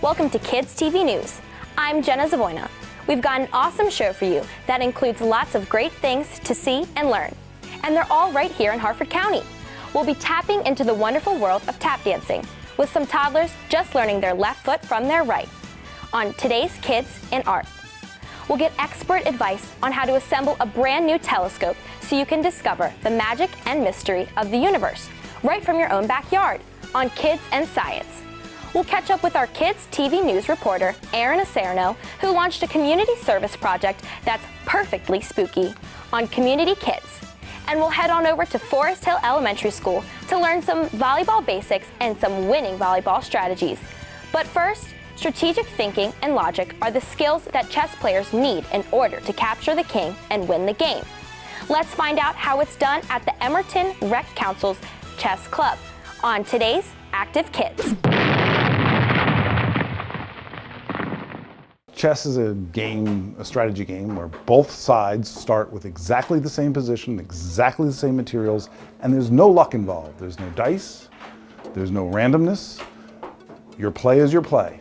Welcome to Kids TV News. I'm Jenna Zavoyna. We've got an awesome show for you that includes lots of great things to see and learn. And they're all right here in Harford County. We'll be tapping into the wonderful world of tap dancing with some toddlers just learning their left foot from their right on today's Kids in Art. We'll get expert advice on how to assemble a brand new telescope so you can discover the magic and mystery of the universe right from your own backyard on Kids and Science. We'll catch up with our Kids TV News reporter, Erin Acerno, who launched a community service project that's perfectly spooky on Community Kids. And we'll head on over to Forest Hill Elementary School to learn some volleyball basics and some winning volleyball strategies. But first, strategic thinking and logic are the skills that chess players need in order to capture the king and win the game. Let's find out how it's done at the Emerton Rec Council's Chess Club on today's Active Kids. Chess is a game, a strategy game, where both sides start with exactly the same position, exactly the same materials, and there's no luck involved. There's no dice, there's no randomness. Your play is your play,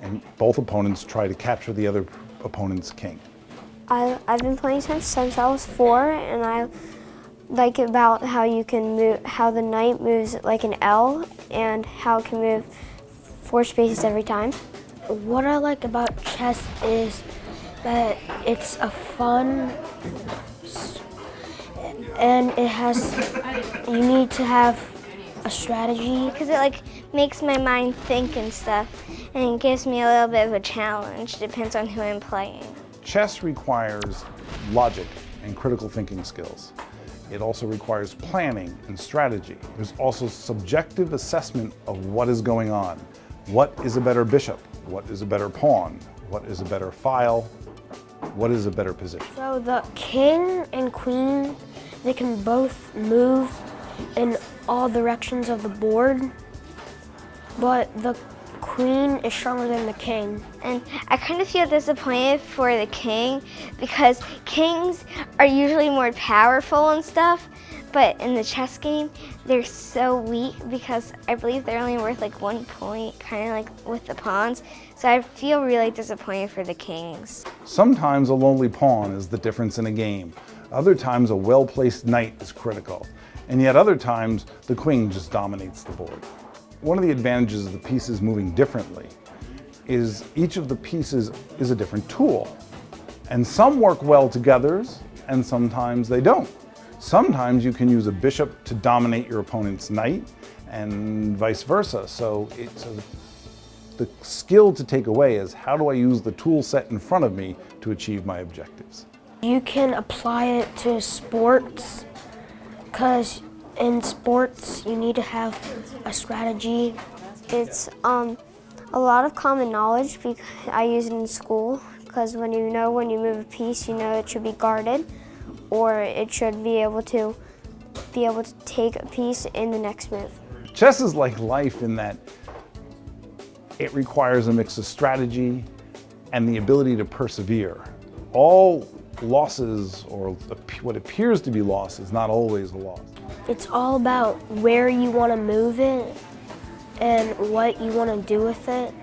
and both opponents try to capture the other opponent's king. I've been playing since I was 4, and I like about how you can move, how the knight moves like an L, and how it can move 4 spaces every time. What I like about chess is that it's a fun, and you need to have a strategy. Because it makes my mind think and stuff, and it gives me a little bit of a challenge, depends on who I'm playing. Chess requires logic and critical thinking skills. It also requires planning and strategy. There's also subjective assessment of what is going on. What is a better bishop? What is a better pawn? What is a better file? What is a better position? So the king and queen, they can both move in all directions of the board, but the queen is stronger than the king. And I kind of feel disappointed for the king because kings are usually more powerful and stuff, but in the chess game, they're so weak because I believe they're only worth 1 point, kind of like with the pawns. So I feel really disappointed for the kings. Sometimes a lonely pawn is the difference in a game. Other times a well-placed knight is critical. And yet other times the queen just dominates the board. One of the advantages of the pieces moving differently is each of the pieces is a different tool. And some work well together and sometimes they don't. Sometimes you can use a bishop to dominate your opponent's knight and vice versa. So the skill to take away is how do I use the tool set in front of me to achieve my objectives? You can apply it to sports because in sports you need to have a strategy. It's a lot of common knowledge because I use it in school because when you move a piece, you know it should be guarded, or it should be able to take a piece in the next move. Chess is like life in that it requires a mix of strategy and the ability to persevere. All losses, or what appears to be loss, is not always a loss. It's all about where you want to move it and what you want to do with it,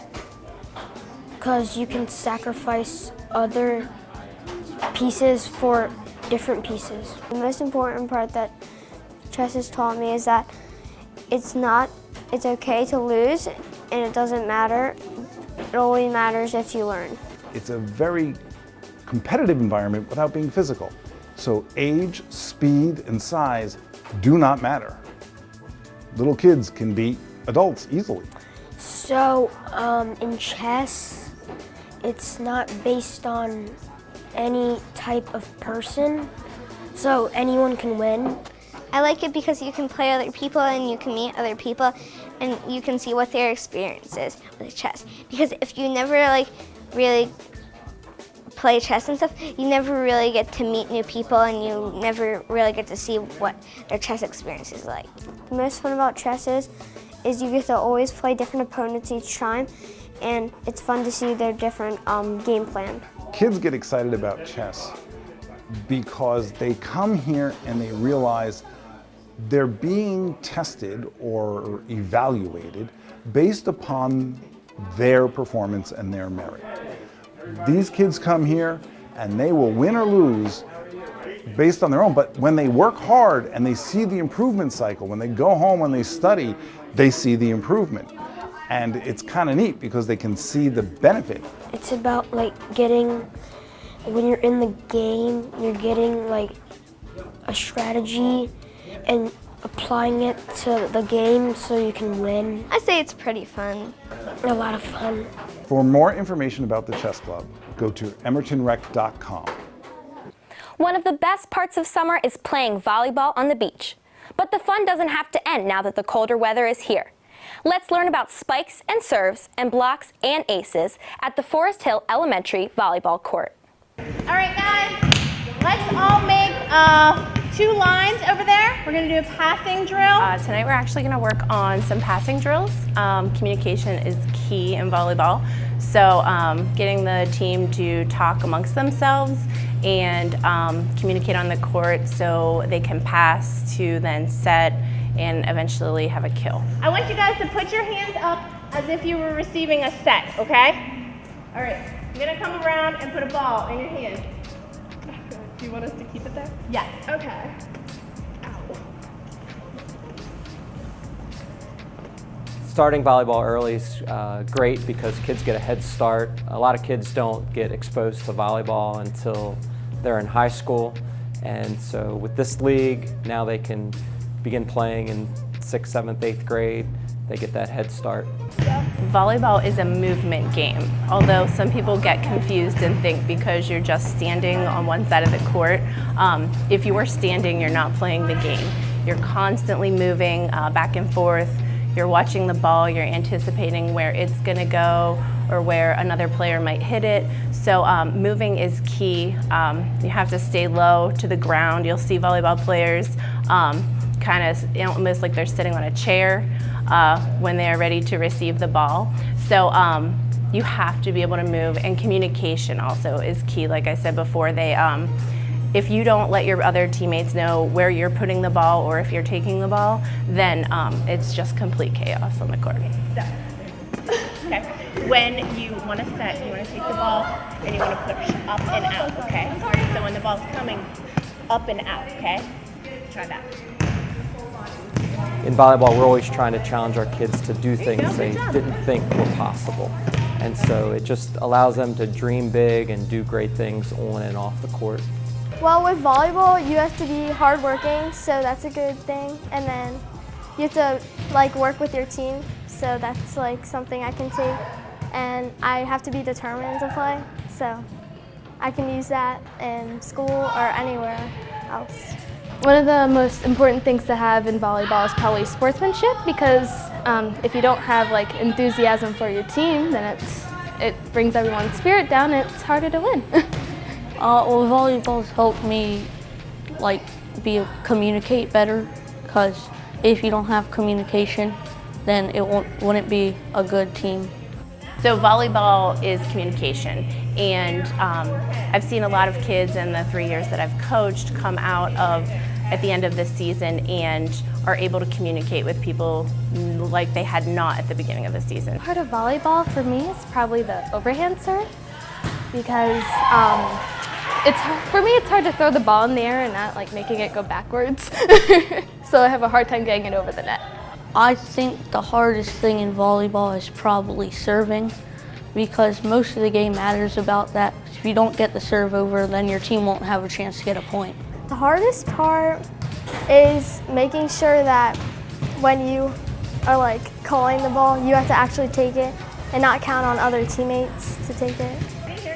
because you can sacrifice other pieces for different pieces. The most important part that chess has taught me is that it's okay to lose, and it doesn't matter. It only matters if you learn. It's a very competitive environment without being physical. So age, speed, and size do not matter. Little kids can beat adults easily. So in chess, it's not based on any type of person, so anyone can win. I like it because you can play other people and you can meet other people and you can see what their experience is with chess. Because if you never really play chess and stuff, you never really get to meet new people and you never really get to see what their chess experience is like. The most fun about chess is you get to always play different opponents each time, and it's fun to see their different game plan. Kids get excited about chess because they come here and they realize they're being tested or evaluated based upon their performance and their merit. These kids come here and they will win or lose based on their own, but when they work hard and they see the improvement cycle, when they go home and they study, they see the improvement. And it's kind of neat because they can see the benefit. It's about like getting, when you're in the game, you're getting like a strategy and applying it to the game so you can win. I say it's pretty fun. A lot of fun. For more information about the chess club, go to emertonrec.com. One of the best parts of summer is playing volleyball on the beach. But the fun doesn't have to end now that the colder weather is here. Let's learn about spikes and serves and blocks and aces at the Forest Hill Elementary volleyball court. All right, guys, let's all make 2 lines over there. We're gonna do a passing drill. Tonight we're actually gonna work on some passing drills. Communication is key in volleyball. So getting the team to talk amongst themselves and communicate on the court so they can pass to then set and eventually have a kill. I want you guys to put your hands up as if you were receiving a set, okay? All right, I'm gonna come around and put a ball in your hand. Do you want us to keep it there? Yes. Okay. Starting volleyball early is great because kids get a head start. A lot of kids don't get exposed to volleyball until they're in high school. And so with this league, now they can begin playing in 6th, 7th, 8th grade. They get that head start. Volleyball is a movement game, although some people get confused and think because you're just standing on one side of the court. If you are standing, you're not playing the game. You're constantly moving back and forth. You're watching the ball, you're anticipating where it's gonna go or where another player might hit it. So moving is key. You have to stay low to the ground. You'll see volleyball players kind of almost like they're sitting on a chair when they are ready to receive the ball. So you have to be able to move, and communication also is key. Like I said before, if you don't let your other teammates know where you're putting the ball or if you're taking the ball, then it's just complete chaos on the court. Okay. When you want to set, you want to take the ball and you want to push up and out, okay? So when the ball's coming, up and out, okay? Try that. In volleyball, we're always trying to challenge our kids to do things they didn't think were possible. And so it just allows them to dream big and do great things on and off the court. Well, with volleyball, you have to be hardworking, so that's a good thing. And then you have to work with your team, so that's something I can take. And I have to be determined to play, so I can use that in school or anywhere else. One of the most important things to have in volleyball is probably sportsmanship, because if you don't have enthusiasm for your team, then it brings everyone's spirit down and it's harder to win. Well, volleyball's helped me communicate better, because if you don't have communication, then it wouldn't be a good team. So volleyball is communication, and I've seen a lot of kids in the 3 years that I've coached come out at the end of this season and are able to communicate with people like they had not at the beginning of the season. Part of volleyball for me is probably the overhand serve, because for me it's hard to throw the ball in the air and not making it go backwards. So I have a hard time getting it over the net. I think the hardest thing in volleyball is probably serving, because most of the game matters about that. If you don't get the serve over, then your team won't have a chance to get a point. The hardest part is making sure that when you are calling the ball, you have to actually take it and not count on other teammates to take it.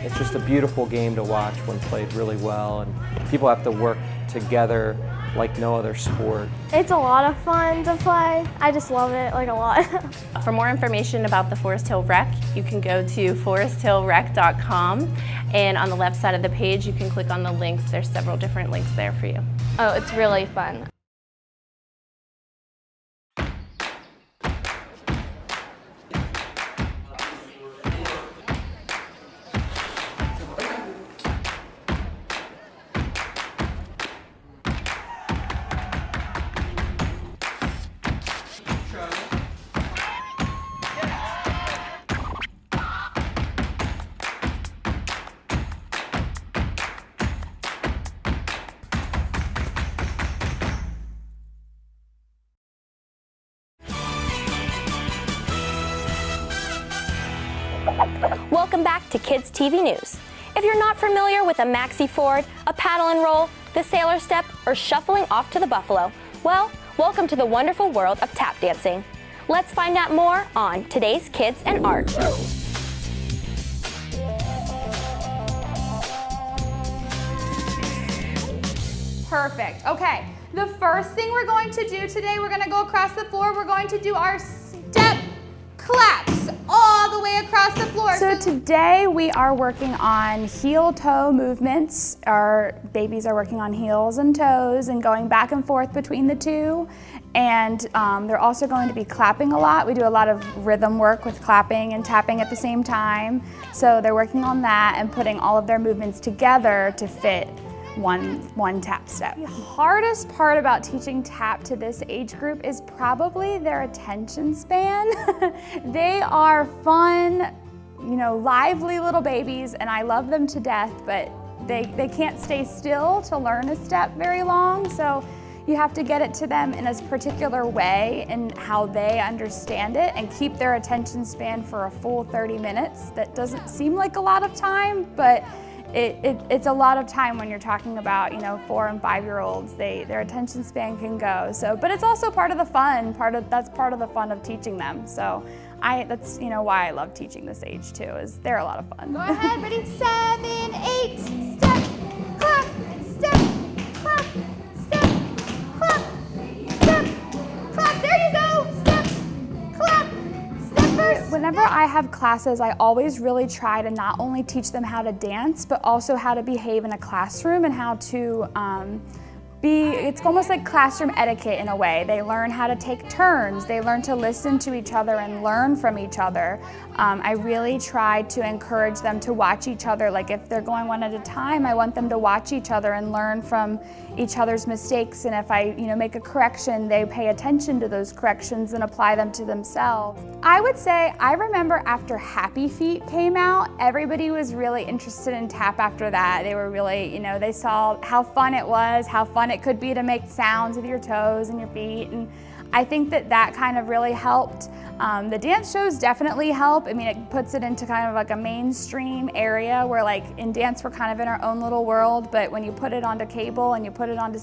It's just a beautiful game to watch when played really well, and people have to work together like no other sport. It's a lot of fun to play. I just love it a lot. For more information about the Forest Hill Rec, you can go to foresthillrec.com, and on the left side of the page you can click on the links. There's several different links there for you. Oh, it's really fun. Welcome back to Kids TV News. If you're not familiar with a maxi ford, a paddle and roll, the sailor step, or shuffling off to the buffalo, well, welcome to the wonderful world of tap dancing. Let's find out more on today's Kids and Art. Perfect. Okay, the first thing we're going to do today, we're going to go across the floor. We're going to do our step claps all the way across the floor. So today we are working on heel-toe movements. Our babies are working on heels and toes and going back and forth between the two. And they're also going to be clapping a lot. We do a lot of rhythm work with clapping and tapping at the same time. So they're working on that and putting all of their movements together to fit one tap step. The hardest part about teaching tap to this age group is probably their attention span. They are fun, lively little babies, and I love them to death, but they can't stay still to learn a step very long, so you have to get it to them in a particular way and how they understand it and keep their attention span for a full 30 minutes. That doesn't seem like a lot of time, but it's a lot of time when you're talking about 4 and 5-year-olds. Their attention span can go. So, but it's also part of the fun. That's part of the fun of teaching them. So that's why I love teaching this age too. Is they're a lot of fun. Go ahead, ready? 7, 8, step, clap, step, clap, step, clap, step, clap. There you go. Step, clap, step first. Whenever I have classes, I always really try to not only teach them how to dance, but also how to behave in a classroom and how to it's almost like classroom etiquette in a way. They learn how to take turns. They learn to listen to each other and learn from each other. I really try to encourage them to watch each other. Like if they're going one at a time, I want them to watch each other and learn from each other's mistakes. And if I make a correction, they pay attention to those corrections and apply them to themselves. I would say, I remember after Happy Feet came out, everybody was really interested in tap after that. They were really, they saw how fun it was, how fun it could be to make sounds with your toes and your feet. And I think that kind of really helped. The dance shows definitely help. I mean, it puts it into kind of like a mainstream area where like in dance we're kind of in our own little world, but when you put it onto cable and you put it onto,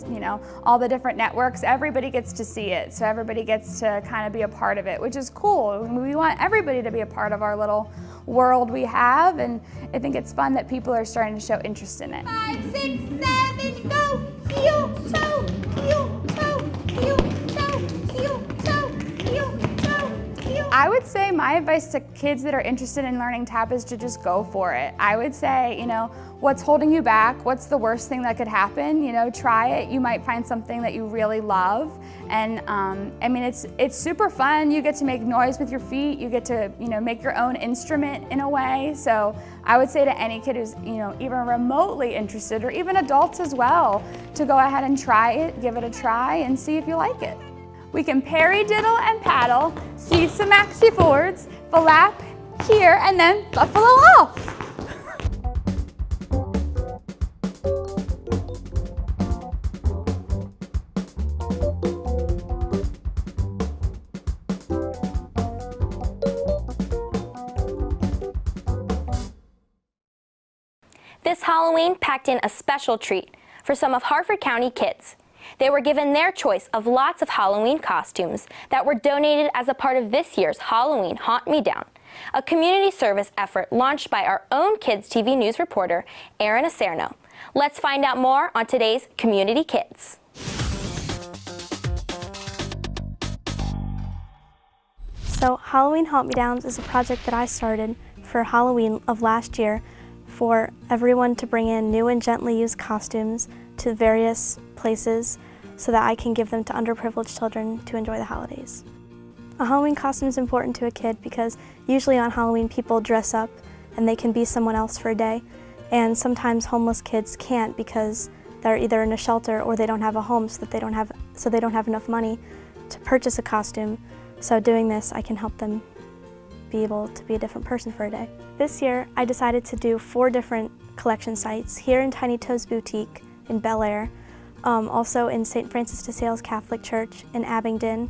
all the different networks, everybody gets to see it. So everybody gets to kind of be a part of it, which is cool. We want everybody to be a part of our little world we have, and I think it's fun that people are starting to show interest in it. 5, 6, 7, go! Heel, toe, heel, toe, heel, toe, heel, toe, heel, toe, heel. I would say my advice to kids that are interested in learning tap is to just go for it. I would say, what's holding you back? What's the worst thing that could happen? Try it. You might find something that you really love. And I mean, it's super fun. You get to make noise with your feet. You get to, make your own instrument in a way. So I would say to any kid who's, even remotely interested, or even adults as well, to go ahead and try it, give it a try, and see if you like it. We can paradiddle and paddle, see some maxi forwards, flap here, and then buffalo off. This Halloween packed in a special treat for some of Harford County kids. They were given their choice of lots of Halloween costumes that were donated as a part of this year's Halloween Haunt Me Down, a community service effort launched by our own Kids TV News reporter, Erin Acerno. Let's find out more on today's Community Kids. So Halloween Haunt Me Downs is a project that I started for Halloween of last year for everyone to bring in new and gently used costumes to various places so that I can give them to underprivileged children to enjoy the holidays. A Halloween costume is important to a kid because usually on Halloween people dress up and they can be someone else for a day, and sometimes homeless kids can't because they're either in a shelter or they don't have a home, so they don't have enough money to purchase a costume. So doing this, I can help them be able to be a different person for a day. This year, I decided to do 4 different collection sites here in Tiny Toes Boutique in Bel Air, also in St. Francis de Sales Catholic Church in Abingdon,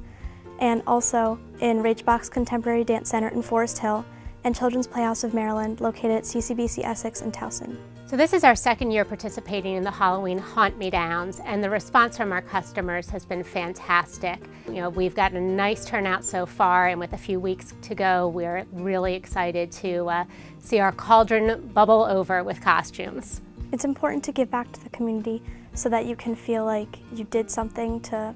and also in Ragebox Contemporary Dance Center in Forest Hill, and Children's Playhouse of Maryland, located at CCBC Essex in Towson. So this is our second year participating in the Halloween Haunt Me Downs, and the response from our customers has been fantastic. We've gotten a nice turnout so far, and with a few weeks to go, we're really excited to see our cauldron bubble over with costumes. It's important to give back to the community so that you can feel like you did something to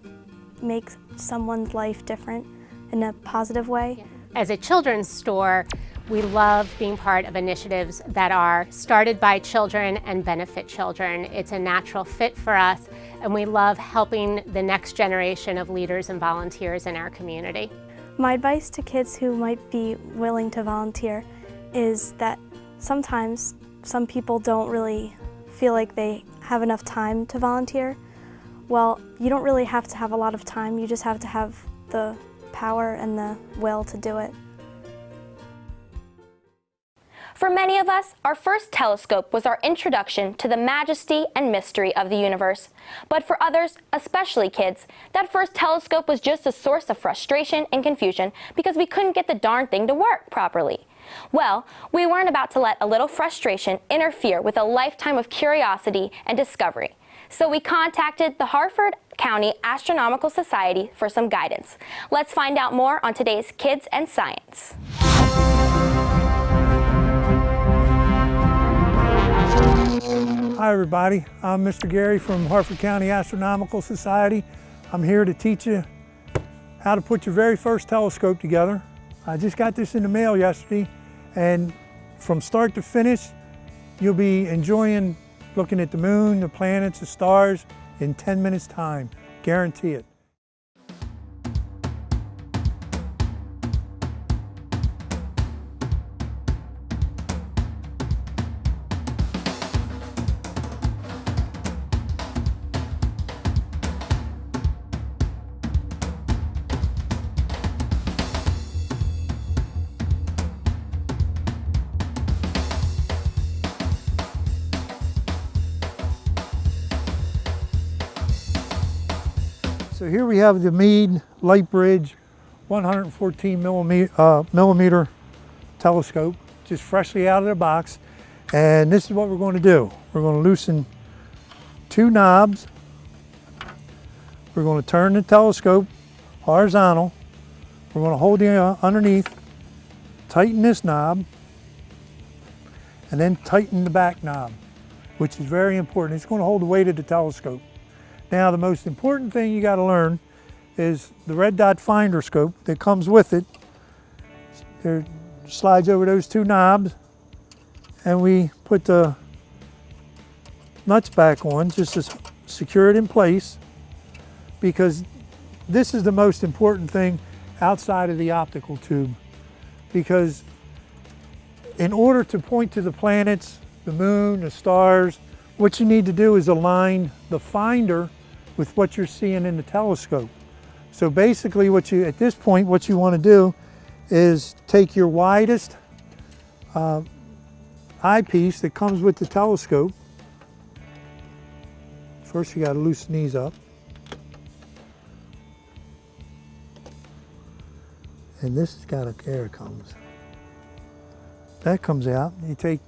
make someone's life different in a positive way. As a children's store, we love being part of initiatives that are started by children and benefit children. It's a natural fit for us, and we love helping the next generation of leaders and volunteers in our community. My advice to kids who might be willing to volunteer is that sometimes some people don't really feel like they have enough time to volunteer. Well, you don't really have to have a lot of time, you just have to have the power and the will to do it. For many of us, our first telescope was our introduction to the majesty and mystery of the universe. But for others, especially kids, that first telescope was just a source of frustration and confusion because we couldn't get the darn thing to work properly. Well, we weren't about to let a little frustration interfere with a lifetime of curiosity and discovery. So we contacted the Harford County Astronomical Society for some guidance. Let's find out more on today's Kids and Science. Hi everybody, I'm Mr. Gary from Harford County Astronomical Society. I'm here to teach you how to put your very first telescope together. I just got this in the mail yesterday, and from start to finish, you'll be enjoying looking at the moon, the planets, the stars in 10 minutes time. Guarantee it. So here we have the Meade Light Bridge 114 millimeter telescope, just freshly out of the box. And this is what we're going to do. We're going to loosen two knobs. We're going to turn the telescope horizontal. We're going to hold the underneath, tighten this knob, and then tighten the back knob, which is very important. It's going to hold the weight of the telescope. Now, the most important thing you got to learn is the red dot finder scope that comes with it. It slides over those two knobs, and we put the nuts back on just to secure it in place, because this is the most important thing outside of the optical tube. Because in order to point to the planets, the moon, the stars, what you need to do is align the finder with what you're seeing in the telescope. So basically at this point, what you want to do is take your widest eyepiece that comes with the telescope. First you got to loosen these up. And this has got to, there it comes. That comes out. You take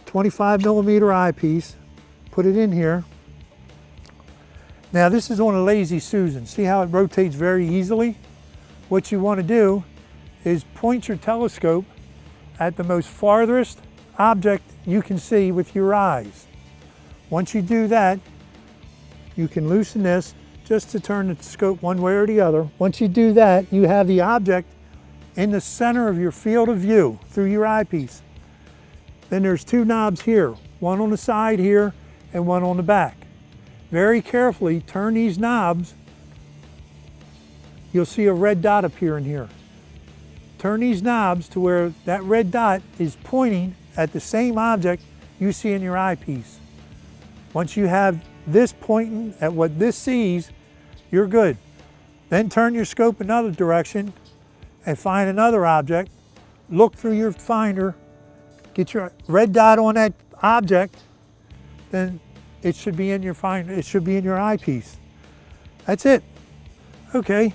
25 millimeter eyepiece, put it in here. Now this is on a Lazy Susan. See how it rotates very easily? What you want to do is point your telescope at the most farthest object you can see with your eyes. Once you do that, you can loosen this just to turn the scope one way or the other. Once you do that, you have the object in the center of your field of view through your eyepiece. Then there's two knobs here, one on the side here and one on the back. Very carefully turn these knobs. You'll see a red dot appear in here. Turn these knobs to where that red dot is pointing at the same object you see in your eyepiece. Once you have this pointing at what this sees, you're good. Then turn your scope another direction and find another object. Look through your finder, get your red dot on that object, then it should be in your finder, it should be in your eyepiece. That's it. Okay,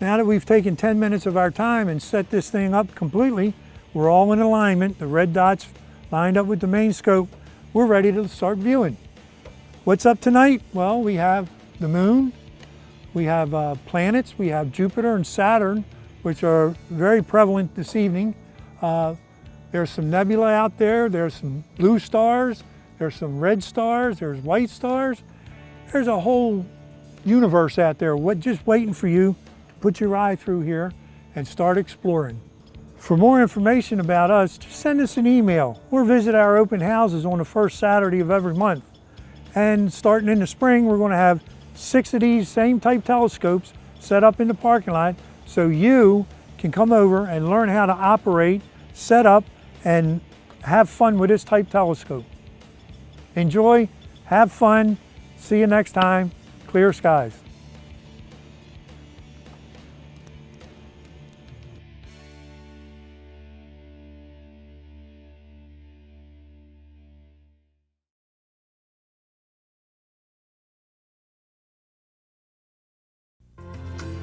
now that we've taken 10 minutes of our time and set this thing up completely, We're all in alignment. The red dots lined up with the main scope. We're ready to start viewing. What's up tonight? Well, we have the moon, we have planets, we have Jupiter and Saturn, which are very prevalent this evening. There's some nebula out there, there's some blue stars, there's some red stars, there's white stars. There's a whole universe out there just waiting for you. Put your eye through here and start exploring. For more information about us, just send us an email or visit our open houses on the first Saturday of every month. And starting in the spring, we're going to have 6 of these same type telescopes set up in the parking lot so you can come over and learn how to operate, set up, and have fun with this type telescope. Enjoy, have fun, see you next time, clear skies.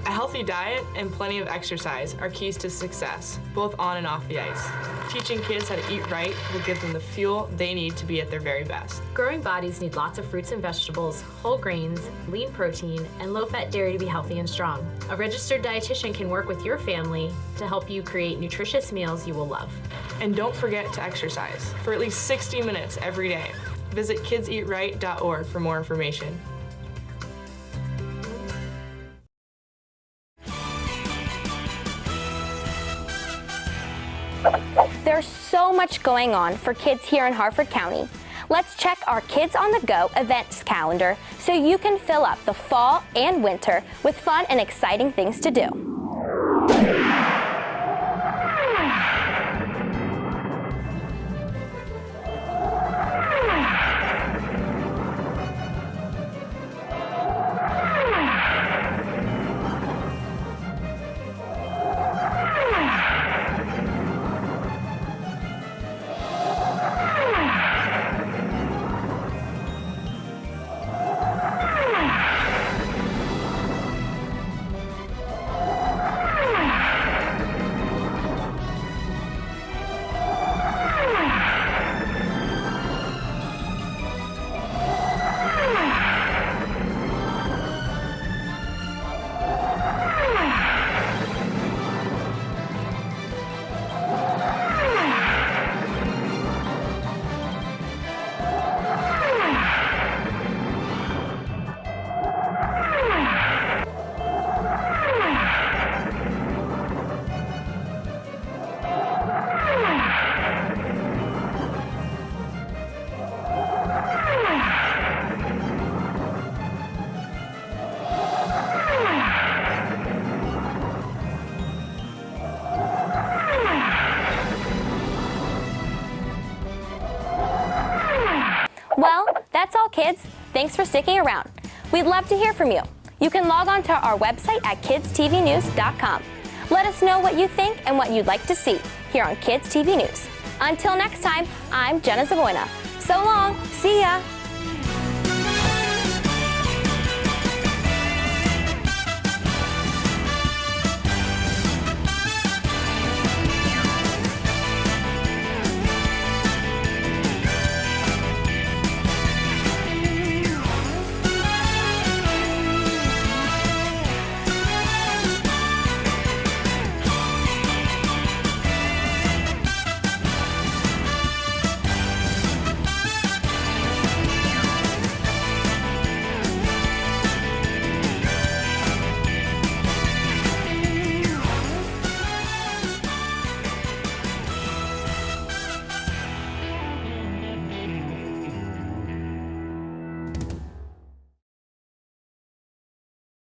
A healthy diet and plenty of exercise are keys to success, both on and off the ice. Teaching kids how to eat right will give them the fuel they need to be at their very best. Growing bodies need lots of fruits and vegetables, whole grains, lean protein, and low-fat dairy to be healthy and strong. A registered dietitian can work with your family to help you create nutritious meals you will love. And don't forget to exercise for at least 60 minutes every day. Visit kidseatright.org for more information. There's so much going on for kids here in Harford County. Let's check our Kids on the Go events calendar so you can fill up the fall and winter with fun and exciting things to do. Well, that's all, kids. Thanks for sticking around. We'd love to hear from you. You can log on to our website at KidsTVNews.com. Let us know what you think and what you'd like to see here on Kids TV News. Until next time, I'm Jenna Zavoyna. So long. See ya.